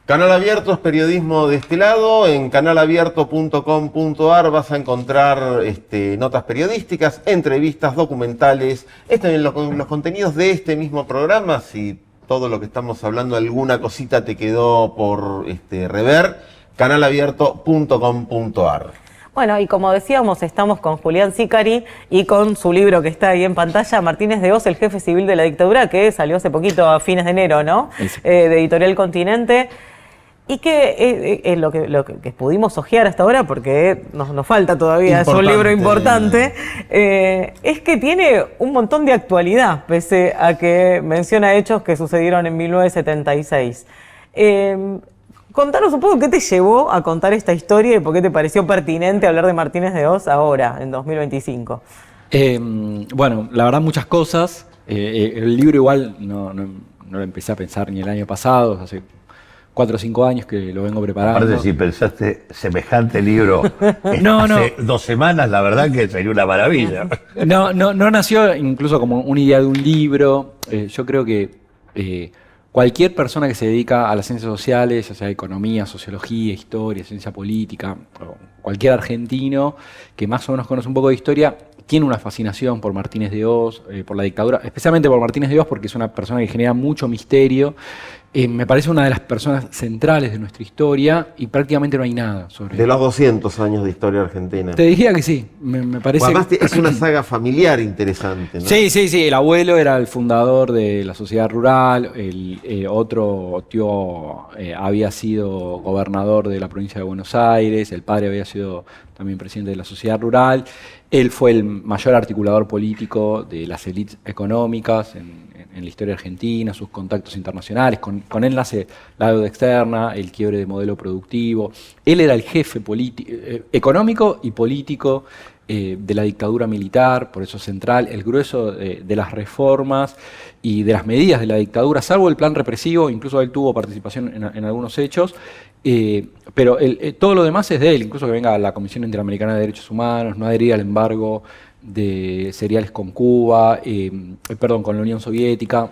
Canal Abierto es periodismo de este lado. En canalabierto.com.ar vas a encontrar notas periodísticas, entrevistas, documentales, los contenidos de este mismo programa. Si todo lo que estamos hablando, alguna cosita te quedó por rever, canalabierto.com.ar. Bueno, y como decíamos, estamos con Julián Sicari y con su libro que está ahí en pantalla, Martínez de Hoz, el jefe civil de la dictadura, que salió hace poquito, a fines de enero, ¿no? De Editorial Continente. Y que es lo que pudimos hojear hasta ahora, porque nos falta todavía, es un libro importante, es que tiene un montón de actualidad, pese a que menciona hechos que sucedieron en 1976. Contanos un poco qué te llevó a contar esta historia y por qué te pareció pertinente hablar de Martínez de Hoz ahora, en 2025. Bueno, la verdad muchas cosas. El libro igual no lo empecé a pensar ni el año pasado, hace 4 o 5 años que lo vengo preparando. Aparte, si pensaste semejante libro hace 2 semanas, la verdad que sería una maravilla. No nació incluso como una idea de un libro. Yo creo que cualquier persona que se dedica a las ciencias sociales, ya sea economía, sociología, historia, ciencia política, o cualquier argentino que más o menos conoce un poco de historia, tiene una fascinación por Martínez de Hoz, por la dictadura, especialmente por Martínez de Hoz, porque es una persona que genera mucho misterio. Me parece una de las personas centrales de nuestra historia y prácticamente no hay nada sobre de los 200 años de historia argentina. Te diría que sí, me parece. Además, es una saga familiar interesante, ¿no? Sí, el abuelo era el fundador de la sociedad rural, el otro tío había sido gobernador de la provincia de Buenos Aires, el padre había sido también presidente de la sociedad rural, él fue el mayor articulador político de las élites económicas en la historia argentina, sus contactos internacionales, con él nace la deuda externa, el quiebre de modelo productivo. Él era el jefe económico y político de la dictadura militar, por eso central, el grueso de las reformas y de las medidas de la dictadura, salvo el plan represivo, incluso él tuvo participación en algunos hechos, pero todo lo demás es de él, incluso que venga la Comisión Interamericana de Derechos Humanos, no adherir al embargo de cereales con Cuba, con la Unión Soviética,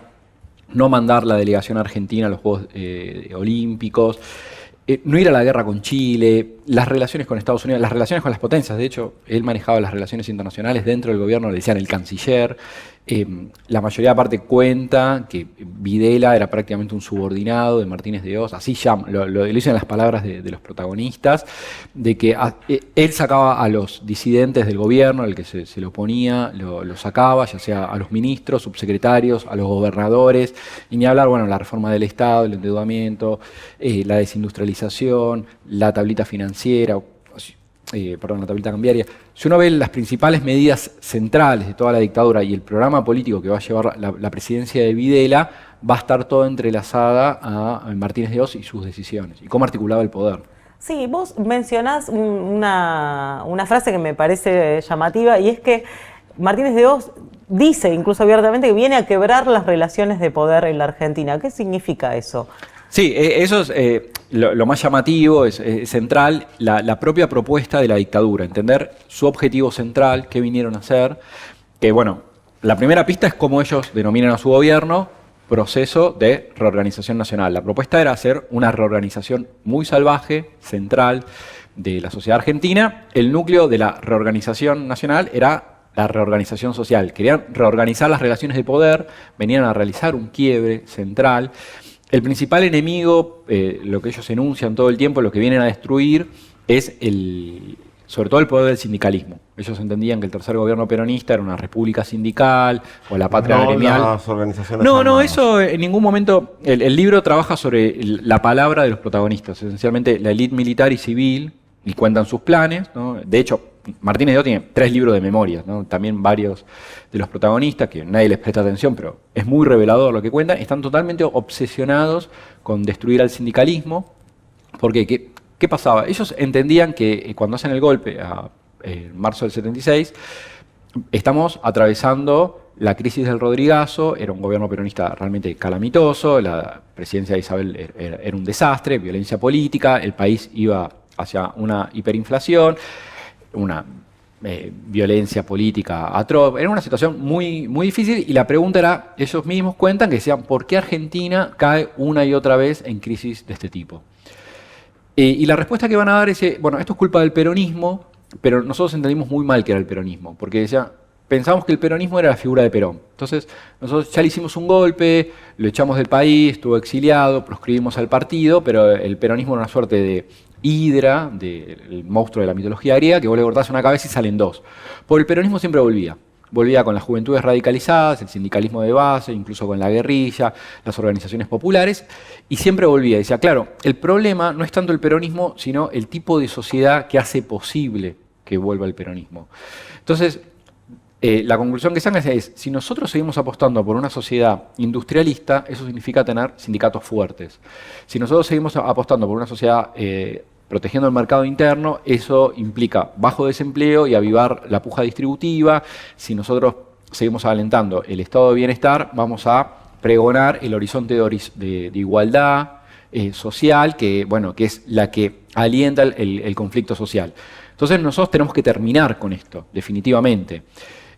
no mandar la delegación argentina a los Juegos Olímpicos, no ir a la guerra con Chile, las relaciones con Estados Unidos, las relaciones con las potencias. De hecho, él manejaba las relaciones internacionales dentro del gobierno, le decían el canciller. La mayoría aparte cuenta que Videla era prácticamente un subordinado de Martínez de Hoz, así lo dicen las palabras de los protagonistas, de que él sacaba a los disidentes del gobierno, al que se le oponía, lo sacaba, ya sea a los ministros, subsecretarios, a los gobernadores, y ni hablar, la reforma del Estado, el endeudamiento, la desindustrialización, la tablita financiera, la tablita cambiaria. Si uno ve las principales medidas centrales de toda la dictadura y el programa político que va a llevar la presidencia de Videla, va a estar todo entrelazada a Martínez de Hoz y sus decisiones, y cómo articulaba el poder. Sí, vos mencionás una frase que me parece llamativa, y es que Martínez de Hoz dice, incluso abiertamente, que viene a quebrar las relaciones de poder en la Argentina. ¿Qué significa eso? Sí, eso es lo más llamativo, es central, la propia propuesta de la dictadura, entender su objetivo central, qué vinieron a hacer, que la primera pista es cómo ellos denominan a su gobierno, proceso de reorganización nacional. La propuesta era hacer una reorganización muy salvaje, central, de la sociedad argentina. El núcleo de la reorganización nacional era la reorganización social. Querían reorganizar las relaciones de poder, venían a realizar un quiebre central. El principal enemigo, lo que ellos enuncian todo el tiempo, lo que vienen a destruir, es sobre todo el poder del sindicalismo. Ellos entendían que el tercer gobierno peronista era una república sindical o la patria gremial. Las organizaciones eso en ningún momento. El libro trabaja sobre la palabra de los protagonistas, esencialmente la élite militar y civil, y cuentan sus planes, ¿no? De hecho, Martínez de Hoz tiene 3 libros de memorias, ¿no? También varios de los protagonistas, que nadie les presta atención, pero es muy revelador lo que cuentan, están totalmente obsesionados con destruir al sindicalismo, porque ¿qué pasaba? Ellos entendían que cuando hacen el golpe en marzo del 76, estamos atravesando la crisis del Rodrigazo, era un gobierno peronista realmente calamitoso, la presidencia de Isabel era un desastre, violencia política, el país iba hacia una hiperinflación, una violencia política atroz. Era una situación muy, muy difícil y la pregunta era, ellos mismos cuentan que decían, ¿por qué Argentina cae una y otra vez en crisis de este tipo? Y la respuesta que van a dar es, bueno, esto es culpa del peronismo, pero nosotros entendimos muy mal que era el peronismo, porque decía, pensamos que el peronismo era la figura de Perón. Entonces, nosotros ya le hicimos un golpe, lo echamos del país, estuvo exiliado, proscribimos al partido, pero el peronismo era una suerte de hidra, del monstruo de la mitología griega, que vos le cortás una cabeza y salen dos. Por el peronismo siempre volvía. Volvía con las juventudes radicalizadas, el sindicalismo de base, incluso con la guerrilla, las organizaciones populares, y siempre volvía. Decía, claro, el problema no es tanto el peronismo, sino el tipo de sociedad que hace posible que vuelva el peronismo. Entonces, la conclusión que sacan es, si nosotros seguimos apostando por una sociedad industrialista, eso significa tener sindicatos fuertes. Si nosotros seguimos apostando por una sociedad protegiendo el mercado interno, eso implica bajo desempleo y avivar la puja distributiva. Si nosotros seguimos alentando el estado de bienestar, vamos a pregonar el horizonte de igualdad social, que, bueno, que es la que alienta el conflicto social. Entonces nosotros tenemos que terminar con esto, definitivamente.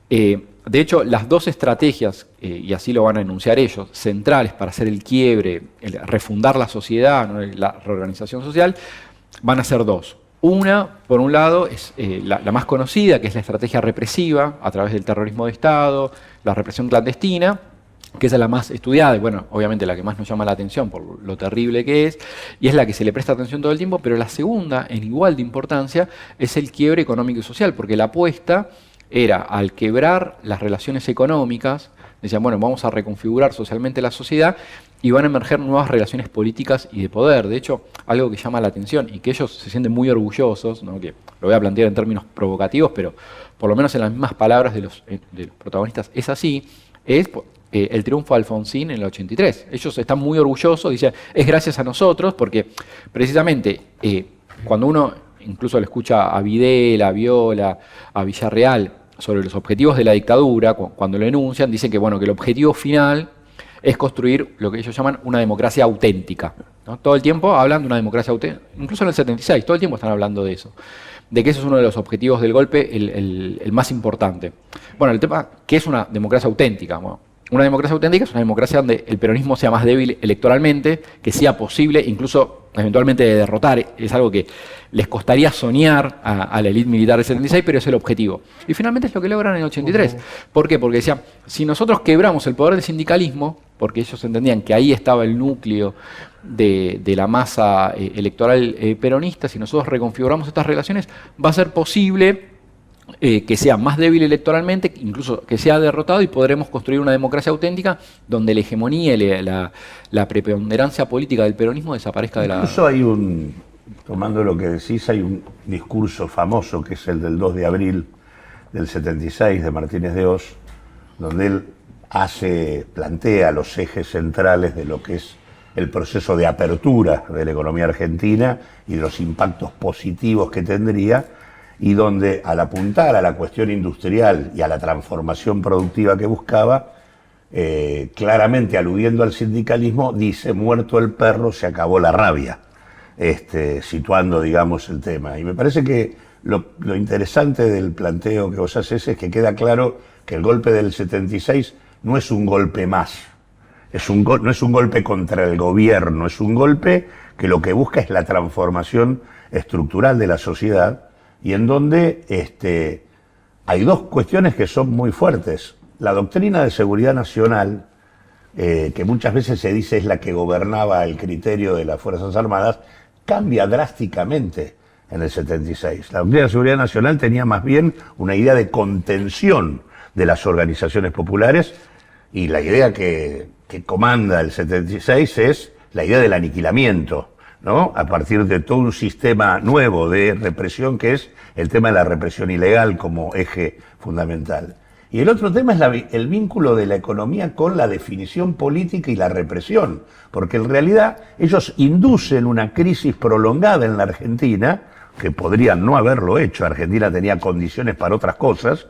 De hecho, las dos estrategias, y así lo van a enunciar ellos, centrales para hacer el quiebre, refundar la sociedad, ¿no?, la reorganización social, van a ser dos. Una, por un lado, es la más conocida, que es la estrategia represiva, a través del terrorismo de Estado, la represión clandestina, que es la más estudiada y, bueno, obviamente la que más nos llama la atención por lo terrible que es, y es la que se le presta atención todo el tiempo, pero la segunda, en igual de importancia, es el quiebre económico y social, porque la apuesta era, al quebrar las relaciones económicas, decían, bueno, vamos a reconfigurar socialmente la sociedad y van a emerger nuevas relaciones políticas y de poder. De hecho, algo que llama la atención y que ellos se sienten muy orgullosos, ¿no?, que lo voy a plantear en términos provocativos, pero por lo menos en las mismas palabras de los protagonistas es así, es el triunfo de Alfonsín en el 83. Ellos están muy orgullosos, dicen, es gracias a nosotros, porque precisamente cuando uno incluso le escucha a Videla, a Viola, a Villarreal sobre los objetivos de la dictadura, cuando lo enuncian, dicen que, bueno, que el objetivo final es construir lo que ellos llaman una democracia auténtica, ¿no? Todo el tiempo hablan de una democracia auténtica, incluso en el 76, todo el tiempo están hablando de eso, de que ese es uno de los objetivos del golpe, el más importante. Bueno, el tema, ¿qué es una democracia auténtica? Bueno, una democracia auténtica es una democracia donde el peronismo sea más débil electoralmente, que sea posible incluso eventualmente de derrotar. Es algo que les costaría soñar a la élite militar del 76, pero es el objetivo. Y finalmente es lo que logran en el 83. ¿Por qué? Porque decían, si nosotros quebramos el poder del sindicalismo, porque ellos entendían que ahí estaba el núcleo de la masa electoral peronista, si nosotros reconfiguramos estas relaciones, va a ser posible que sea más débil electoralmente, incluso que sea derrotado, y podremos construir una democracia auténtica donde la hegemonía y la preponderancia política del peronismo desaparezca de la... Incluso hay tomando lo que decís, hay un discurso famoso que es el del 2 de abril del 76 de Martínez de Oz, donde él plantea los ejes centrales de lo que es el proceso de apertura de la economía argentina y de los impactos positivos que tendría, y donde al apuntar a la cuestión industrial y a la transformación productiva que buscaba, claramente aludiendo al sindicalismo, dice, muerto el perro, se acabó la rabia, situando, digamos, el tema. Y me parece que lo interesante del planteo que vos haces es que queda claro que el golpe del 76 no es un golpe más, no es un golpe contra el gobierno, es un golpe que lo que busca es la transformación estructural de la sociedad, y en donde hay dos cuestiones que son muy fuertes. La doctrina de seguridad nacional, que muchas veces se dice es la que gobernaba el criterio de las Fuerzas Armadas, cambia drásticamente en el 76. La doctrina de seguridad nacional tenía más bien una idea de contención de las organizaciones populares, y la idea que comanda el 76 es la idea del aniquilamiento, ¿no?, a partir de todo un sistema nuevo de represión, que es el tema de la represión ilegal como eje fundamental. Y el otro tema es el vínculo de la economía con la definición política y la represión, porque en realidad ellos inducen una crisis prolongada en la Argentina, que podrían no haberlo hecho, Argentina tenía condiciones para otras cosas,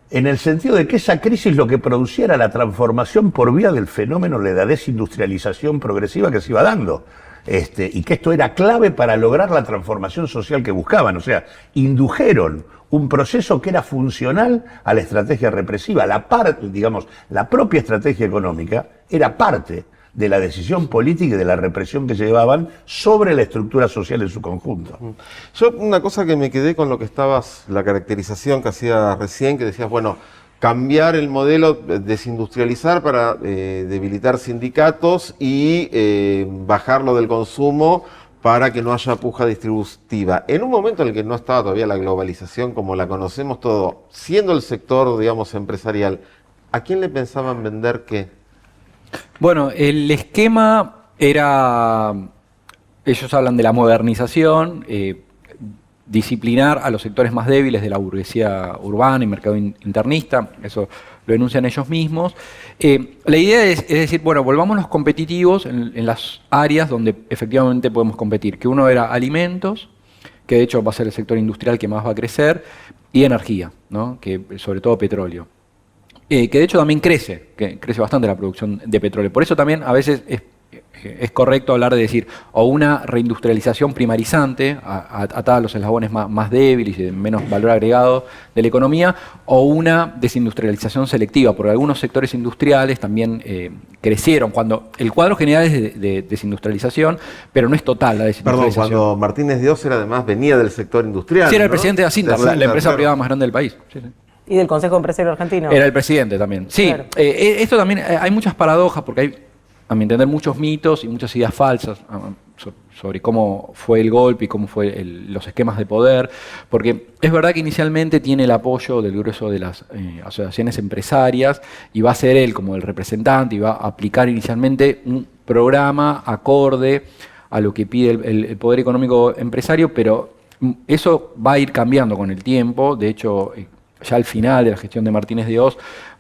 en el sentido de que esa crisis lo que produciera la transformación por vía del fenómeno de la desindustrialización progresiva que se iba dando. y que esto era clave para lograr la transformación social que buscaban. O sea, indujeron un proceso que era funcional a la estrategia represiva. La propia estrategia económica era parte de la decisión política y de la represión que llevaban sobre la estructura social en su conjunto. Yo, una cosa que me quedé con lo que la caracterización que hacías recién, que decías, bueno, cambiar el modelo, desindustrializar para debilitar sindicatos y bajarlo del consumo para que no haya puja distributiva. En un momento en el que no estaba todavía la globalización como la conocemos todo, siendo el sector, digamos, empresarial, ¿a quién le pensaban vender qué? Bueno, el esquema era, ellos hablan de la modernización, disciplinar a los sectores más débiles de la burguesía urbana y mercado internista, eso lo enuncian ellos mismos. La idea es decir, bueno, volvámonos competitivos en las áreas donde efectivamente podemos competir, que uno era alimentos, que de hecho va a ser el sector industrial que más va a crecer, y energía, ¿no? Que sobre todo petróleo. Que de hecho también crece bastante la producción de petróleo. Por eso también a veces es correcto hablar de decir o una reindustrialización primarizante, atada a los eslabones más débiles y de menos valor agregado de la economía, o una desindustrialización selectiva, porque algunos sectores industriales también crecieron, cuando el cuadro general es de desindustrialización, pero no es total la desindustrialización. Perdón, cuando Martínez de Oz venía del sector industrial. Sí, era el ¿no? presidente de Asinter, la empresa privada más grande del país. Sí, sí. Y del Consejo Empresario Argentino. Era el presidente también. Sí, claro. Esto también, hay muchas paradojas, porque hay, a mi entender, muchos mitos y muchas ideas falsas sobre cómo fue el golpe y cómo fue los esquemas de poder, porque es verdad que inicialmente tiene el apoyo del grueso de las asociaciones empresarias y va a ser él como el representante y va a aplicar inicialmente un programa acorde a lo que pide el poder económico empresario, pero eso va a ir cambiando con el tiempo. De hecho, ya al final de la gestión de Martínez de Oz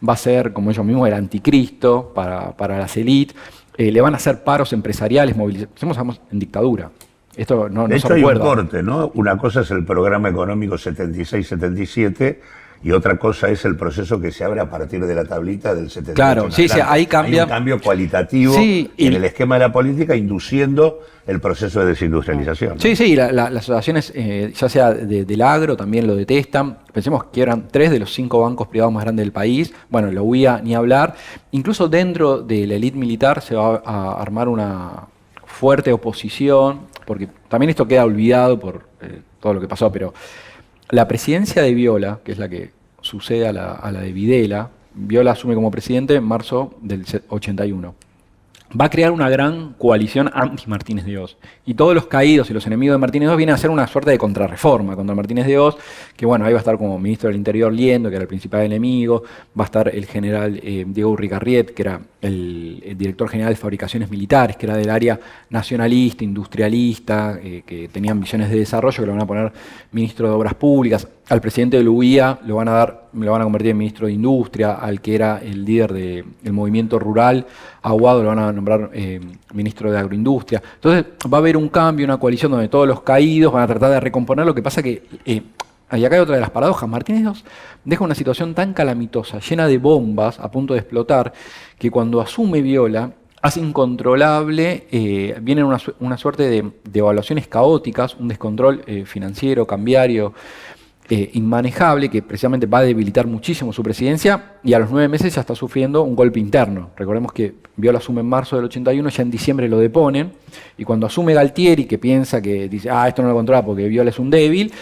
va a ser, como ellos mismos, el anticristo para las élites. Le van a hacer paros empresariales, movilizaciones. Estamos en dictadura. Esto no de se hecho, hay un recuerda. corte, ¿no? Una cosa es el programa económico 76-77 y otra cosa es el proceso que se abre a partir de la tablita del 78. Claro, sí, ahí cambia. Hay un cambio cualitativo en el esquema de la política, induciendo el proceso de desindustrialización, ¿no? Sí, las asociaciones, ya sea del agro, también lo detestan. Pensemos que eran 3 de los 5 bancos privados más grandes del país. Bueno, la UIA ni hablar. Incluso dentro de la élite militar se va a armar una fuerte oposición, porque también esto queda olvidado por todo lo que pasó, pero la presidencia de Viola, que es la que sucede a la de Videla, Viola asume como presidente en marzo del 81. Va a crear una gran coalición anti-Martínez de Oz. Y todos los caídos y los enemigos de Martínez de Oz vienen a hacer una suerte de contrarreforma contra Martínez de Oz, que bueno, ahí va a estar como ministro del Interior Liendo, que era el principal enemigo, va a estar el general Diego Urricarriet, que era el director general de fabricaciones militares, que era del área nacionalista, industrialista, que tenían visiones de desarrollo, que lo van a poner ministro de Obras Públicas. Al presidente de la UIA lo van a convertir en ministro de Industria, al que era el líder del movimiento rural, Aguado, lo van a nombrar ministro de Agroindustria. Entonces va a haber un cambio, una coalición donde todos los caídos van a tratar de recomponer. Lo que pasa que, y acá hay otra de las paradojas, Martínez de Oz deja una situación tan calamitosa, llena de bombas a punto de explotar, que cuando asume Viola, hace incontrolable, vienen una suerte de evaluaciones caóticas, un descontrol financiero, cambiario, inmanejable, que precisamente va a debilitar muchísimo su presidencia, y a los 9 meses ya está sufriendo un golpe interno. Recordemos que Viola asume en marzo del 81, ya en diciembre lo deponen, y cuando asume Galtieri, que piensa que dice, esto no lo controla porque Viola es un débil,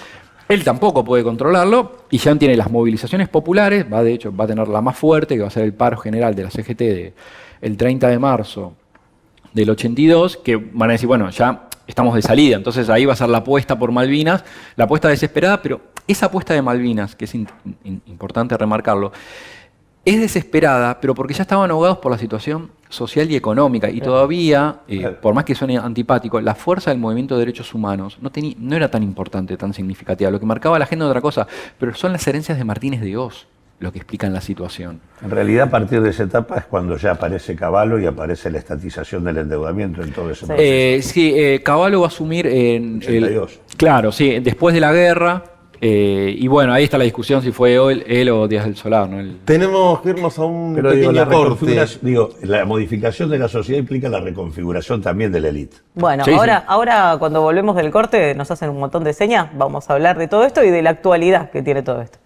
él tampoco puede controlarlo, y ya tiene las movilizaciones populares, de hecho va a tener la más fuerte, que va a ser el paro general de la CGT el 30 de marzo del 82, que van a decir, bueno, ya estamos de salida, entonces ahí va a ser la apuesta por Malvinas, la apuesta desesperada, pero esa apuesta de Malvinas, que es importante remarcarlo, es desesperada, pero porque ya estaban ahogados por la situación social y económica, y todavía, por más que suene antipático, la fuerza del movimiento de derechos humanos no era tan importante, tan significativa. Lo que marcaba la agenda era otra cosa, pero son las herencias de Martínez de Oz lo que explican la situación. En realidad, a partir de esa etapa es cuando ya aparece Cavallo y aparece la estatización del endeudamiento en todo ese proceso. Sí, Cavallo va a asumir en 82. Claro, sí, después de la guerra. Y bueno, ahí está la discusión si fue él o Díaz del Solar, ¿no? Tenemos que irnos a un Pero pequeño corte. la modificación de la sociedad implica la reconfiguración también de la élite. Bueno, Sí, ahora cuando volvemos del corte nos hacen un montón de señas, vamos a hablar de todo esto y de la actualidad que tiene todo esto.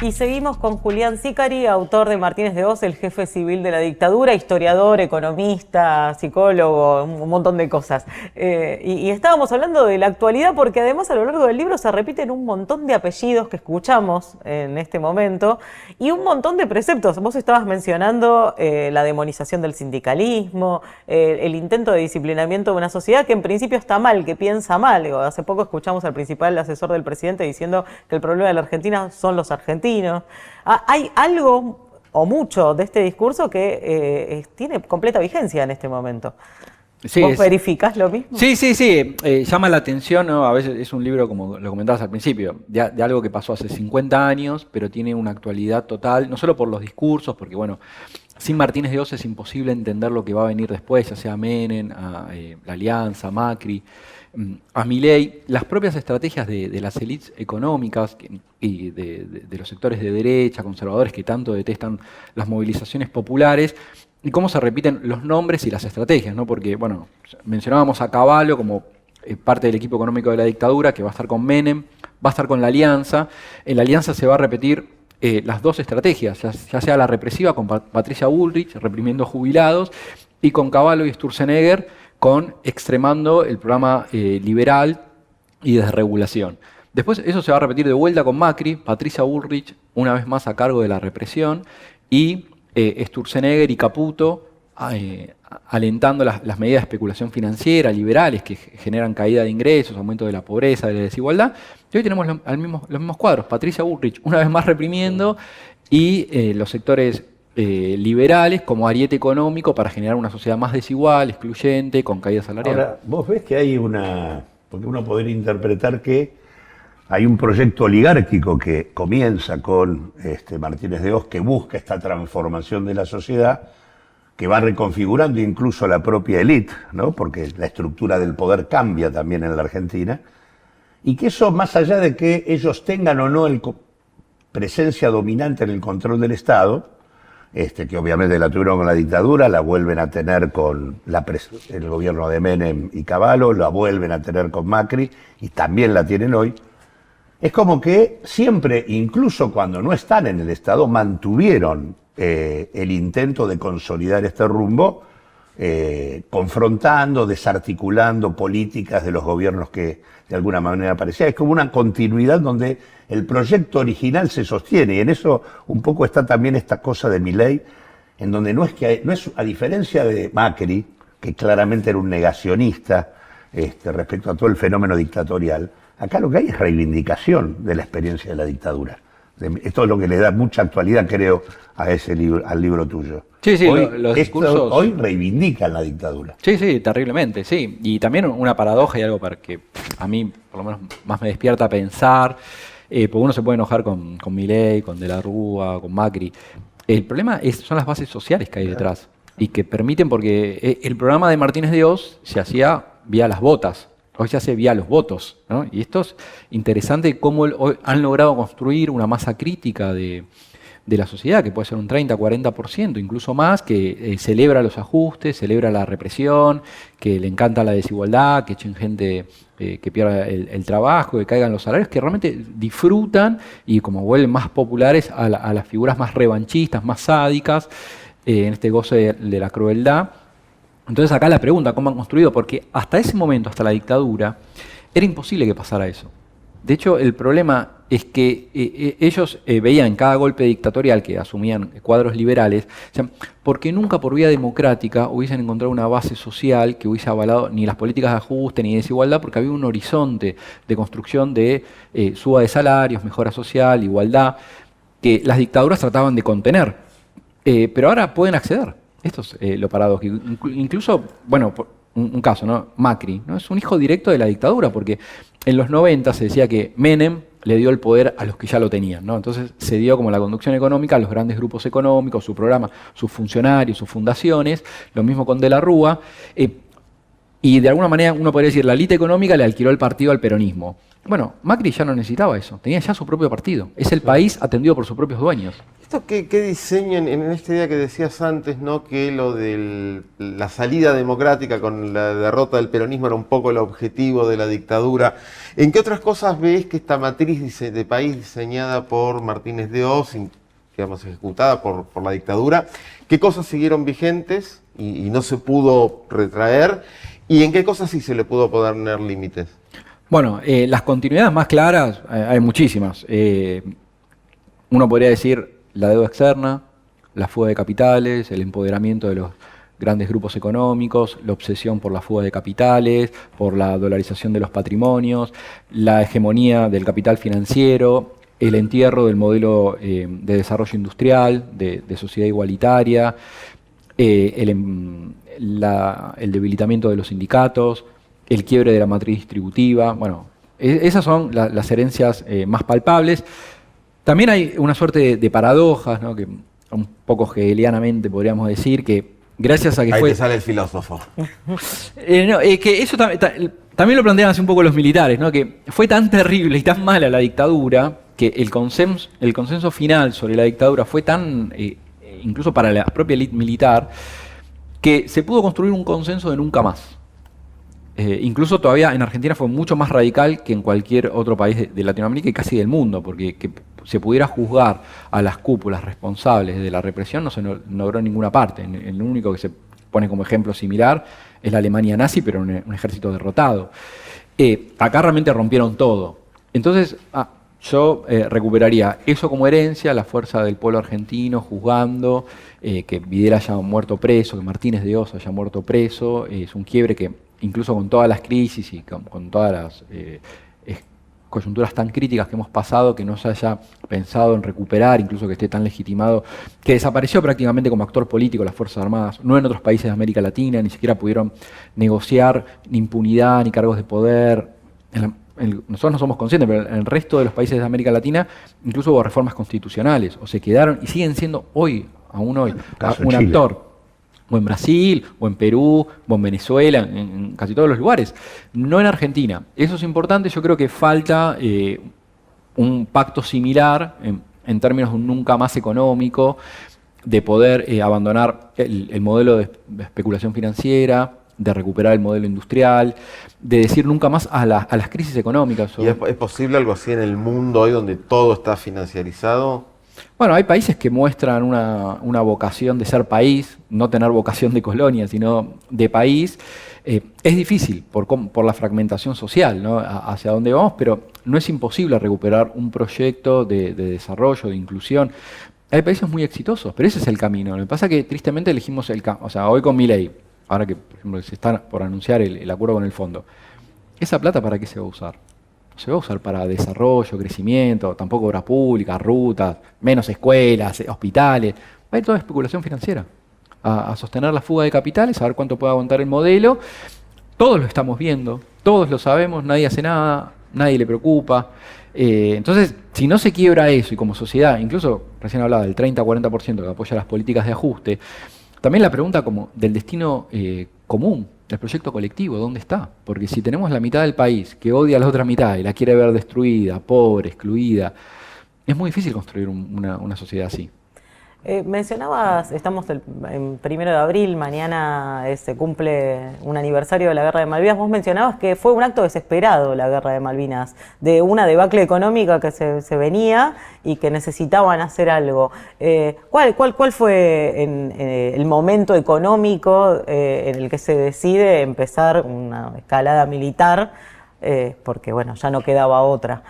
Y seguimos con Julián Sicari, autor de Martínez de Hoz, el jefe civil de la dictadura, historiador, economista, psicólogo, un montón de cosas. Y estábamos hablando de la actualidad porque además a lo largo del libro se repiten un montón de apellidos que escuchamos en este momento y un montón de preceptos. Vos estabas mencionando la demonización del sindicalismo, el intento de disciplinamiento de una sociedad que en principio está mal, que piensa mal. Digo, hace poco escuchamos al principal asesor del presidente diciendo que el problema de la Argentina son los argentinos. Hay algo o mucho de este discurso que tiene completa vigencia en este momento. Sí, ¿Vos verificás lo mismo? Sí. Llama la atención, ¿no? A veces es un libro, como lo comentabas al principio, de algo que pasó hace 50 años, pero tiene una actualidad total, no solo por los discursos, porque bueno, sin Martínez de Hoz es imposible entender lo que va a venir después, ya sea Menem, la Alianza, Macri, a Milei, las propias estrategias de las élites económicas y de los sectores de derecha, conservadores que tanto detestan las movilizaciones populares, y cómo se repiten los nombres y las estrategias, ¿no? Porque, bueno, mencionábamos a Cavallo como parte del equipo económico de la dictadura, que va a estar con Menem, va a estar con la Alianza. En la Alianza se va a repetir las dos estrategias, ya sea la represiva con Patricia Bullrich, reprimiendo jubilados, y con Cavallo y Sturzenegger, con extremando el programa liberal y desregulación. Después eso se va a repetir de vuelta con Macri, Patricia Bullrich, una vez más a cargo de la represión, y Sturzenegger y Caputo alentando las medidas de especulación financiera, liberales, que generan caída de ingresos, aumento de la pobreza, de la desigualdad. Y hoy tenemos los mismos cuadros. Patricia Bullrich, una vez más reprimiendo, y los sectores liberales como ariete económico para generar una sociedad más desigual, excluyente, con caída salarial. Ahora, vos ves que hay porque uno podría interpretar que hay un proyecto oligárquico que comienza con Martínez de Hoz, que busca esta transformación de la sociedad, que va reconfigurando incluso la propia élite, ¿no? Porque la estructura del poder cambia también en la Argentina, y que eso, más allá de que ellos tengan o no presencia dominante en el control del Estado, que obviamente la tuvieron con la dictadura, la vuelven a tener con el gobierno de Menem y Cavallo, la vuelven a tener con Macri, y también la tienen hoy. Es como que siempre, incluso cuando no están en el Estado, mantuvieron el intento de consolidar este rumbo, confrontando, desarticulando políticas de los gobiernos que de alguna manera aparecían. Es como una continuidad donde el proyecto original se sostiene, y en eso un poco está también esta cosa de Milei, en donde no es a diferencia de Macri, que claramente era un negacionista respecto a todo el fenómeno dictatorial. Acá lo que hay es reivindicación de la experiencia de la dictadura. Esto es lo que le da mucha actualidad, creo, al libro tuyo. Sí, los discursos hoy reivindican la dictadura. Sí, terriblemente, sí. Y también una paradoja y algo para que a mí, por lo menos, más me despierta a pensar, porque uno se puede enojar con Milei, con De la Rúa, con Macri. El problema son las bases sociales que hay detrás y que permiten, porque el programa de Martínez de Hoz se hacía vía las botas. Hoy se hace vía los votos, ¿no? Y esto es interesante cómo hoy han logrado construir una masa crítica de la sociedad, que puede ser un 30, 40%, incluso más, que celebra los ajustes, celebra la represión, que le encanta la desigualdad, que echen gente que pierda el trabajo, que caigan los salarios, que realmente disfrutan y como vuelven más populares a las figuras más revanchistas, más sádicas, en este goce de la crueldad. Entonces acá la pregunta, ¿cómo han construido? Porque hasta ese momento, hasta la dictadura, era imposible que pasara eso. De hecho, el problema es que ellos veían en cada golpe dictatorial que asumían cuadros liberales, o sea, porque nunca por vía democrática hubiesen encontrado una base social que hubiese avalado ni las políticas de ajuste ni de desigualdad, porque había un horizonte de construcción de suba de salarios, mejora social, igualdad, que las dictaduras trataban de contener. Pero ahora pueden acceder. Esto es lo paradójico. Incluso, bueno, un caso, ¿no? Macri, ¿no? Es un hijo directo de la dictadura, porque en los 90 se decía que Menem le dio el poder a los que ya lo tenían, ¿no? Entonces se dio como la conducción económica a los grandes grupos económicos, su programa, sus funcionarios, sus fundaciones, lo mismo con De la Rúa. Y de alguna manera uno podría decir, la élite económica le alquiló el partido al peronismo. Bueno, Macri ya no necesitaba eso, tenía ya su propio partido. Es el país atendido por sus propios dueños. ¿Esto qué diseño en esta idea que decías antes, ¿no? Que lo de la salida democrática con la derrota del peronismo era un poco el objetivo de la dictadura? ¿En qué otras cosas ves que esta matriz de país diseñada por Martínez de Oz, digamos, ejecutada por la dictadura, qué cosas siguieron vigentes y no se pudo retraer? ¿Y en qué cosas sí se le pudo poner límites? Bueno, las continuidades más claras, hay muchísimas. Uno podría decir la deuda externa, la fuga de capitales, el empoderamiento de los grandes grupos económicos, la obsesión por la fuga de capitales, por la dolarización de los patrimonios, la hegemonía del capital financiero, el entierro del modelo de desarrollo industrial, de sociedad igualitaria, el debilitamiento de los sindicatos, el quiebre de la matriz distributiva. Bueno, esas son las herencias más palpables. También hay una suerte de paradojas, ¿no? Que un poco hegelianamente podríamos decir que gracias a que Ahí fue... te sale el filósofo. que eso también lo plantean así un poco los militares, ¿no? Que fue tan terrible y tan mala la dictadura que el consenso final sobre la dictadura fue tan, incluso para la propia élite militar, que se pudo construir un consenso de nunca más. Incluso todavía en Argentina fue mucho más radical que en cualquier otro país de Latinoamérica y casi del mundo, porque que se pudiera juzgar a las cúpulas responsables de la represión no se logró en ninguna parte. El único que se pone como ejemplo similar es la Alemania nazi, pero un ejército derrotado. Acá realmente rompieron todo. Entonces, yo recuperaría eso como herencia, la fuerza del pueblo argentino juzgando, que Videla haya muerto preso, que Martínez de Oz haya muerto preso. Es un quiebre que, incluso con todas las crisis y con todas las coyunturas tan críticas que hemos pasado, que no se haya pensado en recuperar, incluso que esté tan legitimado, que desapareció prácticamente como actor político las Fuerzas Armadas, no en otros países de América Latina, ni siquiera pudieron negociar ni impunidad ni cargos de poder. Nosotros no somos conscientes, pero en el resto de los países de América Latina incluso hubo reformas constitucionales, o se quedaron y siguen siendo aún hoy, un actor. O en Brasil, o en Perú, o en Venezuela, en casi todos los lugares. No en Argentina. Eso es importante. Yo creo que falta un pacto similar en términos de un nunca más económico, de poder abandonar el modelo de especulación financiera, de recuperar el modelo industrial, de decir nunca más a las crisis económicas. ¿Y es posible algo así en el mundo hoy donde todo está financiarizado? Bueno, hay países que muestran una vocación de ser país, no tener vocación de colonia, sino de país. Es difícil por la fragmentación social, ¿no? Hacia dónde vamos, pero no es imposible recuperar un proyecto de desarrollo, de inclusión. Hay países muy exitosos, pero ese es el camino. Lo que pasa es que tristemente elegimos hoy con Milei, ahora que por ejemplo, se está por anunciar el acuerdo con el fondo, ¿esa plata para qué se va a usar? Se va a usar para desarrollo, crecimiento, tampoco obras públicas, rutas, menos escuelas, hospitales. Va a ir toda especulación financiera a sostener la fuga de capitales, a ver cuánto puede aguantar el modelo. Todos lo estamos viendo, todos lo sabemos, nadie hace nada, nadie le preocupa. Entonces, si no se quiebra eso y como sociedad, incluso recién hablaba del 30-40% que apoya las políticas de ajuste, también la pregunta como del destino común, del proyecto colectivo, ¿dónde está? Porque si tenemos la mitad del país que odia a la otra mitad y la quiere ver destruida, pobre, excluida, es muy difícil construir una sociedad así. Mencionabas, estamos en 1 de abril, mañana se cumple un aniversario de la Guerra de Malvinas. Vos mencionabas que fue un acto desesperado la Guerra de Malvinas, de una debacle económica que se venía y que necesitaban hacer algo. ¿Cuál fue el momento económico en el que se decide empezar una escalada militar? Porque bueno, ya no quedaba otra.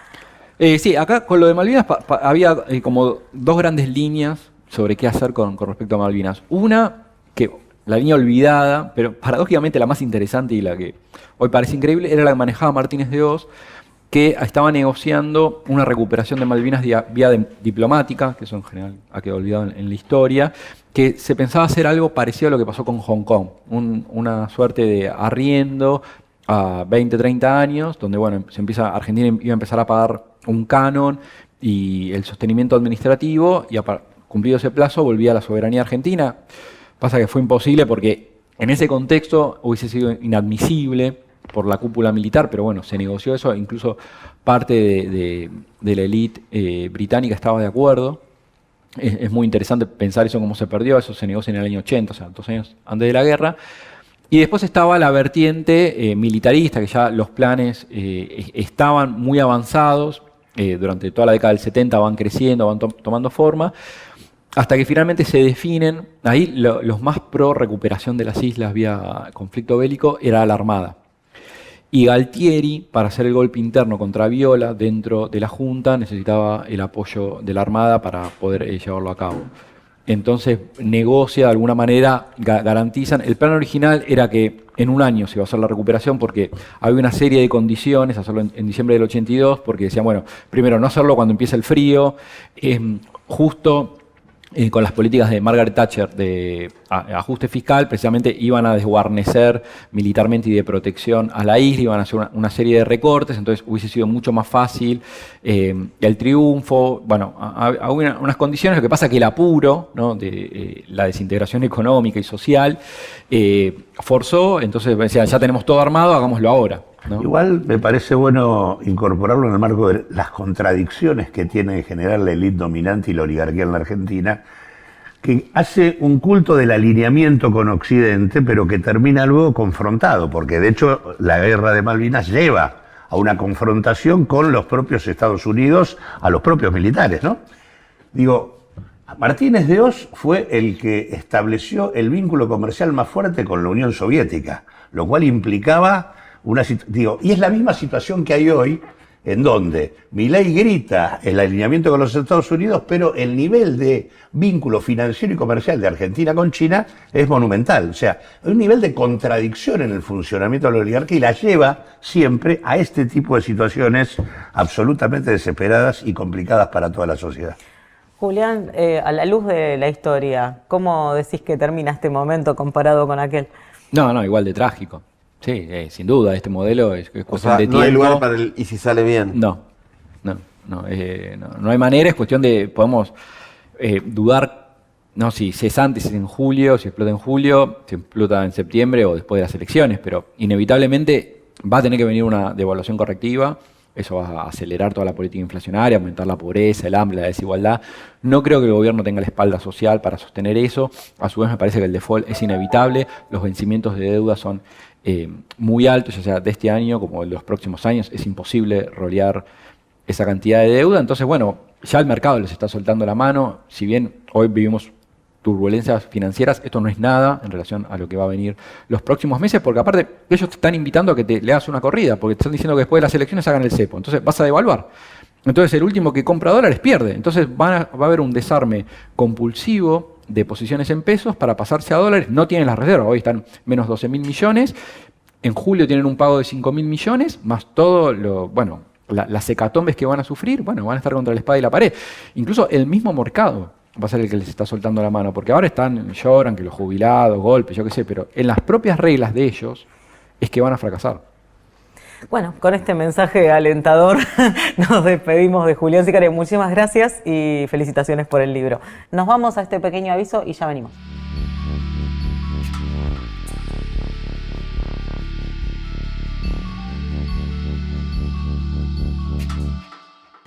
Sí, acá con lo de Malvinas había como dos grandes líneas sobre qué hacer con respecto a Malvinas. Una, que la línea olvidada, pero paradójicamente la más interesante y la que hoy parece increíble, era la que manejaba Martínez de Oz, que estaba negociando una recuperación de Malvinas vía diplomática, que eso en general ha quedado olvidado en la historia, que se pensaba hacer algo parecido a lo que pasó con Hong Kong, una suerte de arriendo a 20, 30 años, donde bueno, Argentina iba a empezar a pagar un canon y el sostenimiento administrativo, y cumplido ese plazo volvía a la soberanía argentina. Pasa que fue imposible porque En ese contexto hubiese sido inadmisible por la cúpula militar, pero bueno, se negoció eso, incluso parte de la élite británica estaba de acuerdo. Es muy interesante pensar eso, cómo se perdió, eso se negocia en el año 80, o sea, 2 años antes de la guerra. Y después estaba la vertiente militarista, que ya los planes estaban muy avanzados, durante toda la década del 70 van creciendo, van tomando forma, hasta que finalmente se definen, ahí los más pro recuperación de las islas vía conflicto bélico era la Armada. Y Galtieri, para hacer el golpe interno contra Viola dentro de la Junta, necesitaba el apoyo de la Armada para poder llevarlo a cabo. Entonces negocia de alguna manera, garantizan. El plan original era que en un año se iba a hacer la recuperación porque había una serie de condiciones, hacerlo en diciembre del 82, porque decían, bueno, primero no hacerlo cuando empieza el frío, justo con las políticas de Margaret Thatcher de ajuste fiscal, precisamente iban a desguarnecer militarmente y de protección a la isla, iban a hacer una serie de recortes, entonces hubiese sido mucho más fácil el triunfo. Bueno, había unas condiciones, lo que pasa es que el apuro, ¿no?, de la desintegración económica y social forzó, entonces decían, ya tenemos todo armado, hagámoslo ahora, ¿no? Igual me parece bueno incorporarlo en el marco de las contradicciones que tiene en general la élite dominante y la oligarquía en la Argentina, que hace un culto del alineamiento con Occidente, pero que termina luego confrontado, porque de hecho la guerra de Malvinas lleva a una confrontación con los propios Estados Unidos, a los propios militares, ¿no? Digo, Martínez de Oz fue el que estableció el vínculo comercial más fuerte con la Unión Soviética, lo cual implicaba y es la misma situación que hay hoy, en donde Milei grita el alineamiento con los Estados Unidos, pero el nivel de vínculo financiero y comercial de Argentina con China es monumental. O sea, hay un nivel de contradicción en el funcionamiento de la oligarquía y la lleva siempre a este tipo de situaciones absolutamente desesperadas y complicadas para toda la sociedad. Julián, a la luz de la historia, ¿cómo decís que termina este momento comparado con aquel? No, igual de trágico. Sí, sin duda, este modelo es cuestión de tiempo. No hay lugar para el y si sale bien. No hay manera, es cuestión de, podemos dudar, no si es antes, si es en julio, si explota en julio, si explota en septiembre o después de las elecciones, pero inevitablemente va a tener que venir una devaluación correctiva, eso va a acelerar toda la política inflacionaria, aumentar la pobreza, el hambre, la desigualdad. No creo que el gobierno tenga la espalda social para sostener eso, a su vez me parece que el default es inevitable, los vencimientos de deuda son muy altos, ya sea de este año como de los próximos años, es imposible rolear esa cantidad de deuda. Entonces, bueno, ya el mercado les está soltando la mano, si bien hoy vivimos turbulencias financieras, esto no es nada en relación a lo que va a venir los próximos meses, porque aparte ellos te están invitando a que le hagas una corrida, porque te están diciendo que después de las elecciones hagan el cepo, entonces vas a devaluar. Entonces el último que compra dólares pierde, entonces va a haber un desarme compulsivo de posiciones en pesos para pasarse a dólares. No tienen las reservas, hoy están menos 12.000 millones, en julio tienen un pago de 5.000 millones, más todo las hecatombes que van a sufrir, van a estar contra la espada y la pared. Incluso el mismo mercado va a ser el que les está soltando la mano, porque ahora lloran que los jubilados, golpes, yo qué sé, pero en las propias reglas de ellos es que van a fracasar. Bueno, con este mensaje alentador nos despedimos de Julián Sicari. Muchísimas gracias y felicitaciones por el libro. Nos vamos a este pequeño aviso y ya venimos.